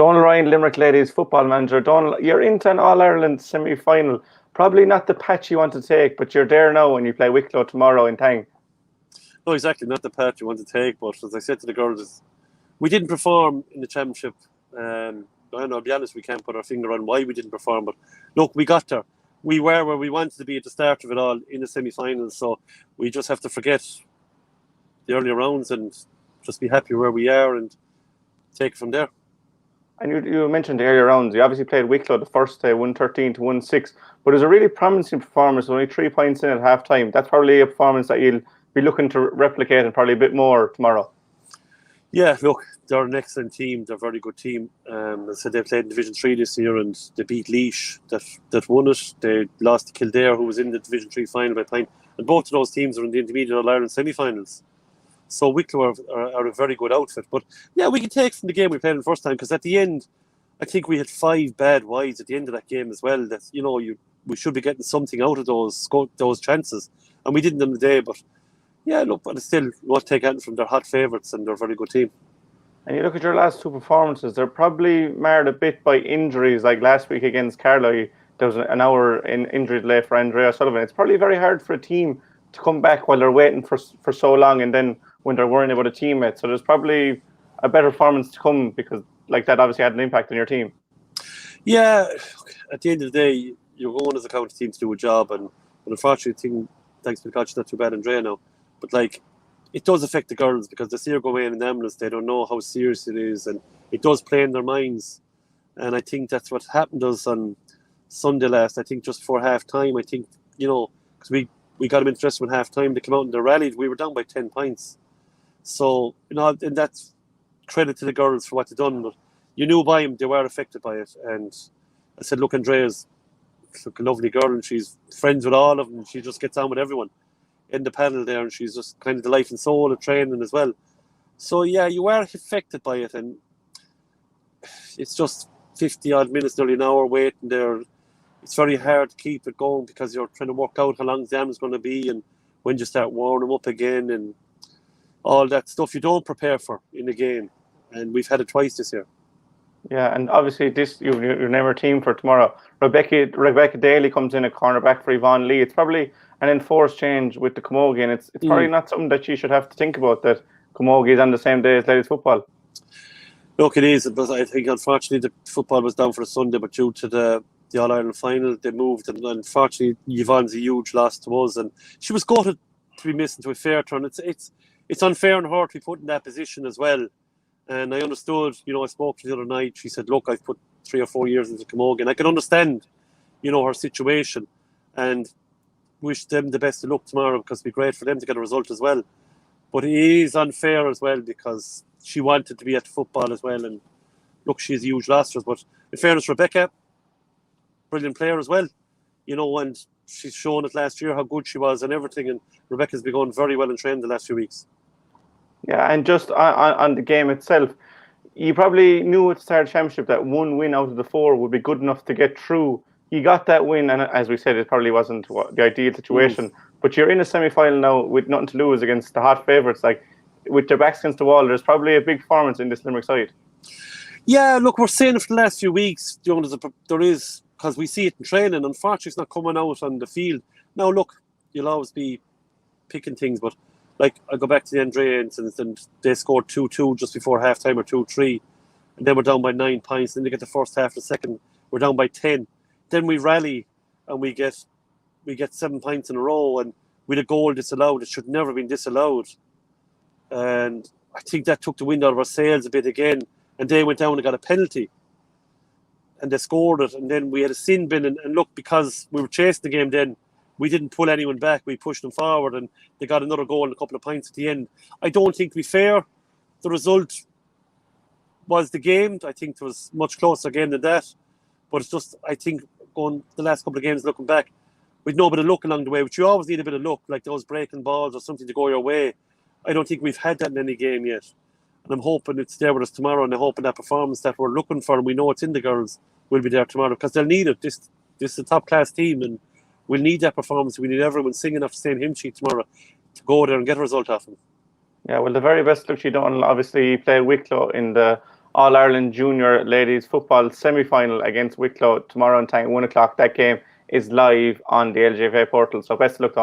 Donal Ryan, Limerick Ladies football manager. Donal, you're into an All-Ireland semi-final. Probably not the patch you want to take, but you're there now and you play Wicklow tomorrow in Tang. No, exactly, not the path you want to take. But as I said to the girls, we didn't perform in the championship. I know, I'll be honest, we can't put our finger on why we didn't perform. But look, we got there. We were where we wanted to be at the start of it all in the semi-finals. So we just have to forget the earlier rounds and just be happy where we are and take it from there. And you mentioned the earlier rounds. You obviously played Wicklow the first day, 113 to 1-6. But it was a really promising performance, only 3 points in at half time. That's probably a performance that you'll be looking to replicate and probably a bit more tomorrow. Yeah, look, they're an excellent team. They're a very good team. So they played in Division 3 this year and they beat Laois that won it. They lost to Kildare, who was in the Division 3 final by a point. And both of those teams are in the Intermediate All-Ireland semi-finals. So Wicklow are a very good outfit. But yeah, we can take from the game we played the first time, because at the end, I think we had 5 bad wides at the end of that game as well. That we should be getting something out of those chances. And we didn't on the day, but yeah, look, but it's still what take out from their hot favourites, and they're a very good team. And you look at your last 2 performances, they're probably marred a bit by injuries, like last week against Carlow. There was an hour in injury delay for Andrea Sullivan. It's probably very hard for a team to come back while they're waiting for so long, and then when they're worrying about a teammate. So there's probably a better performance to come, because like that obviously had an impact on your team. Yeah, at the end of the day, you're going as a county team to do a job, but unfortunately, thanks to the coach, not too bad Andrea now. But like, it does affect the girls, because they see her go in ambulance, they don't know how serious it is, and it does play in their minds. And I think that's what happened to us on Sunday last. I think just before half time, I think, because we got them interested when half time, they came out and they rallied. We were down by 10 points. So, and that's credit to the girls for what they've done. But you knew by them, they were affected by it. And I said, look, Andrea's a lovely girl, and she's friends with all of them. She just gets on with everyone in the panel there, and she's just kind of the life and soul of training as well. So yeah, you are affected by it, and it's just 50 odd minutes, nearly an hour waiting there. It's very hard to keep it going, because you're trying to work out how long the jam is going to be, and when you start warming them up again, and all that stuff you don't prepare for in the game. And we've had it twice this year. Yeah, and obviously you name our team for tomorrow. Rebecca Daly comes in at cornerback for Yvonne Lee. It's probably an enforced change with the Camogie, and it's probably not something that you should have to think about, that Camogie is on the same day as ladies football. Look, it is, but I think unfortunately the football was down for a Sunday, but due to the All-Ireland final, they moved, and unfortunately Yvonne's a huge loss to us, and she was gutted to be missing, to a fair turn. It's unfair on her to be put in that position as well. And I understood, I spoke to her the other night. She said, look, I've put 3 or 4 years into Camogie, and I can understand, her situation, and wish them the best of luck tomorrow, because it'd be great for them to get a result as well. But it is unfair as well, because she wanted to be at football as well. And look, she's a huge loss to us. But in fairness, Rebecca, brilliant player as well, and she's shown it last year how good she was and everything. And Rebecca's been going very well in training the last few weeks. Yeah, and just on the game itself, you probably knew at the start of the championship that 1 win out of the 4 would be good enough to get through. You got that win, and as we said, it probably wasn't the ideal situation. But you're in a semi-final now with nothing to lose against the hot favourites. Like, with their backs against the wall, there's probably a big performance in this Limerick side. Yeah, look, we're saying it for the last few weeks. There is, because we see it in training. Unfortunately, it's not coming out on the field. Now, look, you'll always be picking things, but like, I go back to the Andrea incident, and they scored 2-2 just before half-time, or 2-3, and then we're down by 9 points. Then they get the first half, the second, we're down by 10. Then we rally, and we get 7 points in a row, and with a goal disallowed. It should never have been disallowed. And I think that took the wind out of our sails a bit again, and they went down and got a penalty, and they scored it, and then we had a sin bin, and look, because we were chasing the game then, we didn't pull anyone back. We pushed them forward, and they got another goal and a couple of points at the end. I don't think, to be fair, the result was the game. I think it was much closer game than that. But it's just, I think, going the last couple of games, looking back, with no bit of luck along the way, which you always need a bit of luck, like those breaking balls or something to go your way. I don't think we've had that in any game yet. And I'm hoping it's there with us tomorrow, and I'm hoping that performance that we're looking for, and we know it's in the girls, will be there tomorrow, because they'll need it. This is a top-class team, and we'll need that performance. We need everyone singing off the same hymn sheet tomorrow to go there and get a result off them. Yeah, well, the very best luck you done. Obviously, you played Wicklow in the All-Ireland Junior Ladies Football semi-final against Wicklow tomorrow on time, 1 o'clock. That game is live on the LGFA portal. So best of luck, Donal.